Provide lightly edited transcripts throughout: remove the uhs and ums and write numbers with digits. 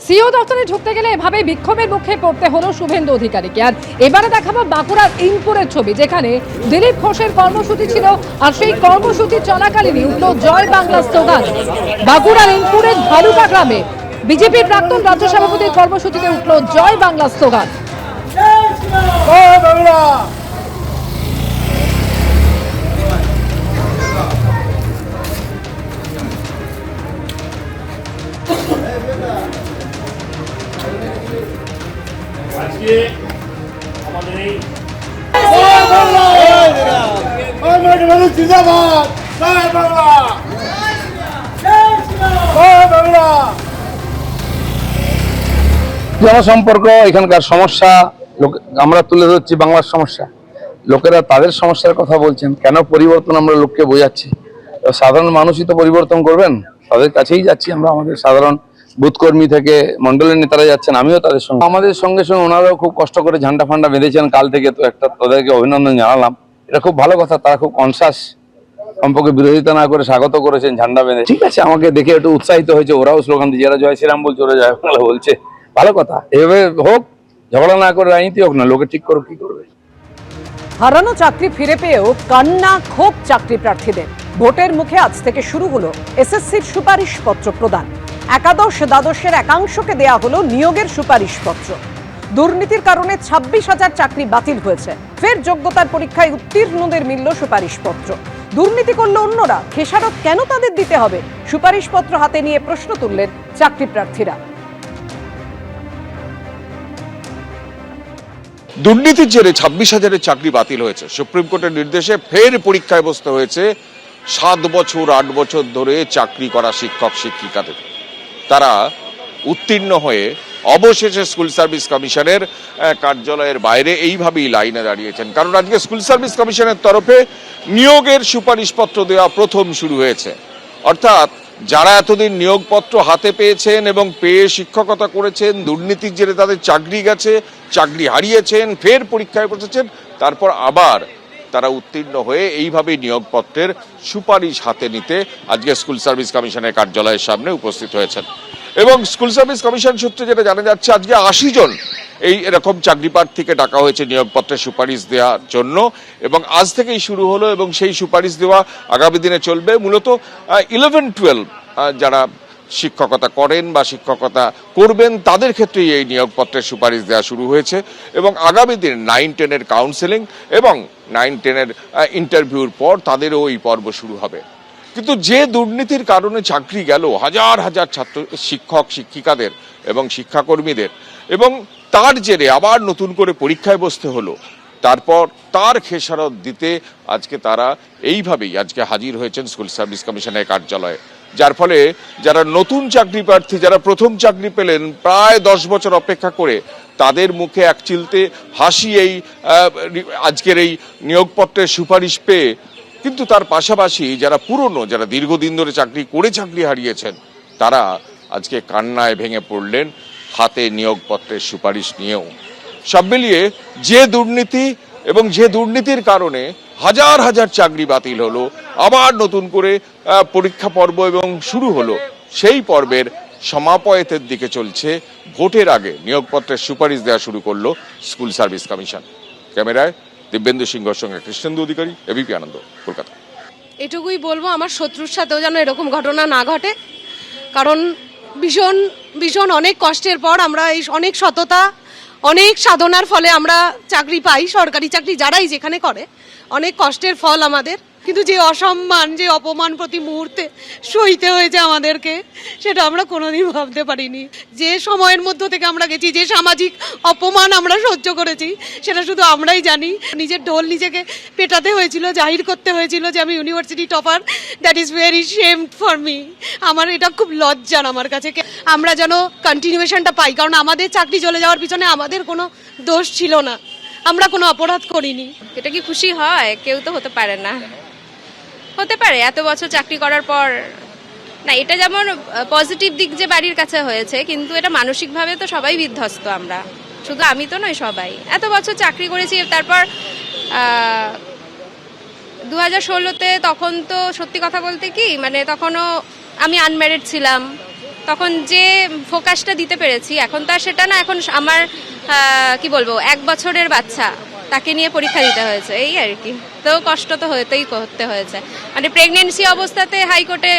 CO দপ্তরে ঢুকতে গেলে এভাবে বিক্ষোভের মুখে পড়তে হলো শুভেন্দু অধিকারীকে। আর এবারে দেখাবো বাঁকুড়ার ইনপুরের ছবি, যেখানে দিলীপ ঘোষের কর্মসূচি ছিল, আর সেই কর্মসূচি চলাকালীনই উঠল জয় বাংলা স্লোগান। বাঁকুড়ার ইনপুরের ভালুকা গ্রামে বিজেপির প্রাক্তন রাজ্য সভাপতির কর্মসূচিতে উঠল জয় বাংলা স্লোগান। আজকে আমাদের এই জনসম্পর্ক, এখানকার সমস্যা আমরা তুলে ধরছি, বাংলার সমস্যা। লোকেরা তাদের সমস্যার কথা বলছেন, কেন পরিবর্তন আমরা লোককে বোঝাচ্ছি। সাধারণ মানুষই তো পরিবর্তন করবেন, তাদের কাছেই যাচ্ছি আমরা। আমাদের সাধারণ বুথকর্মী থেকে মন্ডলের নেতারা যাচ্ছেন, আমিও তাদের সঙ্গে। আমাদের সঙ্গে সঙ্গে ওনারাও খুব কষ্ট করে ঝান্ডা ফান্ডা বেঁধেছেন কাল থেকে, তো একটা তাদেরকে অভিনন্দন জানালাম। এটা খুব ভালো কথা, তারা খুব কনসাস, সম্পর্কে বিরোধিতা না করে স্বাগত করেছেন ঝান্ডা বেঁধে। ঠিক আছে, আমাকে দেখে একটু উৎসাহিত হয়েছে, ওরাও স্লোগান দিয়ে, যারা জয় শ্রীরাম বলছে ওরা জয় বাংলা বলছে, ভালো কথা। এভাবে হোক, ঝগড়া না করে রাজনীতি হোক না, লোকে ঠিক করো, কি করবে। হারানো চাকরি ফিরে পেয়েও কান্না ক্ষোভ চাকরি প্রার্থীদের। ভোটের মুখে আজ থেকে শুরু হলো এসএসসির সুপারিশপত্র প্রদান। একাদশ দ্বাদশের একাংশকে দেয়া হলো নিয়োগের সুপারিশপত্র। দুর্নীতির কারণে 26,000 চাকরি বাতিল হয়েছে। ফের যোগ্যতার পরীক্ষায় উত্তীর্ণদের মিলল সুপারিশপত্র। দুর্নীতি করলো অন্যরা, খেসারত কেন তাদের দিতে হবে? সুপারিশপত্র হাতে নিয়ে প্রশ্ন তুললেন চাকরি প্রার্থীরা। দুর্নীতির জেরে 26,000 চাকরি বাতিল হয়েছে। সুপ্রিম কোর্টের নির্দেশে ফের পরীক্ষায় বসতে হয়েছে 7 বছর 8 বছর ধরে চাকরি করা শিক্ষক শিক্ষিকাদের। তারা উত্তীর্ণ হয়ে অবশেষে স্কুল সার্ভিস কমিশনের কার্যালয়ের বাইরে এইভাবেই লাইনে দাঁড়িয়েছেন, কারণ আজকে স্কুল সার্ভিস কমিশনের তরফে নিয়োগের সুপারিশপত্র দেওয়া প্রথম শুরু হয়েছে। অর্থাৎ যারা এতদিন নিয়োগপত্র হাতে পেয়েছেন এবং পেয়ে শিক্ষকতা করেছেন, দুর্নীতির জেরে তাদের চাকরি গেছে, চাকরি হারিয়েছেন, ফের পরীক্ষায় বসেছেন, তারপর আবার তারা উত্তীর্ণ হয়ে এইভাবে নিয়োগপত্রের সুপারিশ হাতে নিতে আজকে স্কুল সার্ভিস কমিশনের কার্যালয়ের সামনে উপস্থিত হয়েছেন। এবং স্কুল সার্ভিস কমিশন সূত্রে যেটা জানা যাচ্ছে, আজকে 80 জন এই এরকম চাকরি প্রার্থীকে ডাকা হয়েছে নিয়োগপত্রের সুপারিশ দেওয়ার জন্য, এবং আজ থেকেই শুরু হলো এবং সেই সুপারিশ দেওয়া আগামী দিনে চলবে। মূলত 11-12 যারা শিক্ষকতা করেন বা শিক্ষকতা করবেন তাদের ক্ষেত্রেই এই নিয়োগপত্রের সুপারিশ দেওয়া শুরু হয়েছে, এবং আগামী দিন 9-10-এর কাউন্সেলিং এবং 9-10-এর ইন্টারভিউর পর তাদেরও এই পর্ব শুরু হবে। কিন্তু যে দুর্নীতির কারণে চাকরি গেল হাজার হাজার ছাত্র শিক্ষক শিক্ষিকাদের এবং শিক্ষাকর্মীদের, এবং তার জেরে আবার নতুন করে পরীক্ষায় বসতে হলো, তারপর তার খেসারত দিতে আজকে তারা এইভাবেই আজকে হাজির হয়েছেন স্কুল সার্ভিস কমিশনের কার্যালয়ে। যার ফলে যারা নতুন চাকরি প্রার্থী, যারা প্রথম চাকরি পেলেন প্রায় 10 বছর অপেক্ষা করে, তাদের মুখে এক চিলতে হাসি এই আজকের এই নিয়োগপত্রের সুপারিশ পেয়ে। কিন্তু তার পাশাপাশি যারা পুরনো, যারা দীর্ঘদিন ধরে চাকরি করে চাকরি হারিয়েছেন, তারা আজকে কান্নায় ভেঙে পড়লেন হাতে নিয়োগপত্রের সুপারিশ নিয়েও। সব মিলিয়ে যে দুর্নীতি এবং যে দুর্নীতির কারণে হাজার হাজার চাকরি বাতিল হলো, আবার নতুন করে পরীক্ষা পর্ব এবং শুরু হলো, সেই পর্বের সমাপয়েতের দিকে চলছে। ভোটের আগে নিয়োগপত্রের সুপারিশ দেওয়া শুরু করলো স্কুল সার্ভিস কমিশন। ক্যামেরায় দিব্যেন্দু সিংহর সঙ্গে কৃষ্ণেন্দু অধিকারী, এবিপি আনন্দ, কলকাতা। এটুকুই বলবো, আমার শত্রুর সাথেও যেন এরকম ঘটনা না ঘটে, কারণ ভীষণ ভীষণ অনেক কষ্টের পর আমরা এই অনেক সততা, অনেক সাধনার ফলে আমরা চাকরি পাই। সরকারি চাকরি যারাই যেখানে করে, অনেক কষ্টের ফল আমাদের। কিন্তু যে অসম্মান, যে অপমান প্রতি মুহূর্তে সইতে হয়েছে আমাদেরকে, সেটা আমরা কোনোদিন ভাবতে পারিনি। যে সময়ের মধ্য থেকে আমরা গেছি, যে সামাজিক অপমান আমরা সহ্য করেছি, সেটা শুধু আমরাই জানি। নিজের ঢোল নিজেকে পেটাতে হয়েছিল, জাহির করতে হয়েছিল যে আমি university topper. That is very shame for me. আমার এটা খুব লজ্জার আমার কাছে। আমরা যেন কন্টিনিউয়েশনটা পাই, কারণ আমাদের চাকরি চলে যাওয়ার পিছনে আমাদের কোনো দোষ ছিল না, আমরা কোনো অপরাধ করিনি। এটা কি খুশি হয়? কেউ তো হতে পারে না। হতে পারে এত বছর চাকরি করার পর না, এটা যেমন পজিটিভ দিক যে বাড়ির কাছে হয়েছে, কিন্তু এটা মানসিকভাবে তো সবাই বিধ্বস্ত। আমরা শুধু আমি তো নয়, সবাই এত বছর চাকরি করেছি। তারপর 2016-তে, তখন তো সত্যি কথা বলতে কি, মানে তখনও আমি আনম্যারিড ছিলাম, তখন যে ফোকাসটা দিতে পেরেছি, এখন তো আর সেটা না। এখন আমার কি বলবো, 1 বছরের বাচ্চা, তাকে নিয়ে পরীক্ষা দিতে হয়েছে, এই আর কি। তো কষ্ট তো হতেই করতে হয়েছে, মানে প্রেগনেন্সি অবস্থাতে হাইকোর্টে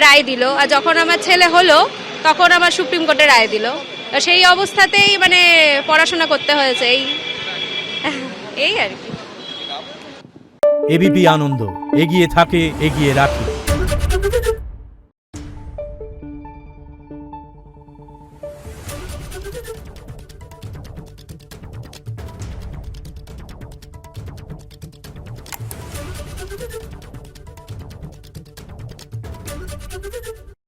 রায় দিল, আর যখন আমার ছেলে হলো তখন আমার সুপ্রিম কোর্টে রায় দিল। সেই অবস্থাতেই মানে পড়াশোনা করতে হয়েছে, এই আর কি। এবিপি আনন্দ, এগিয়ে থাকে, এগিয়ে রাখে।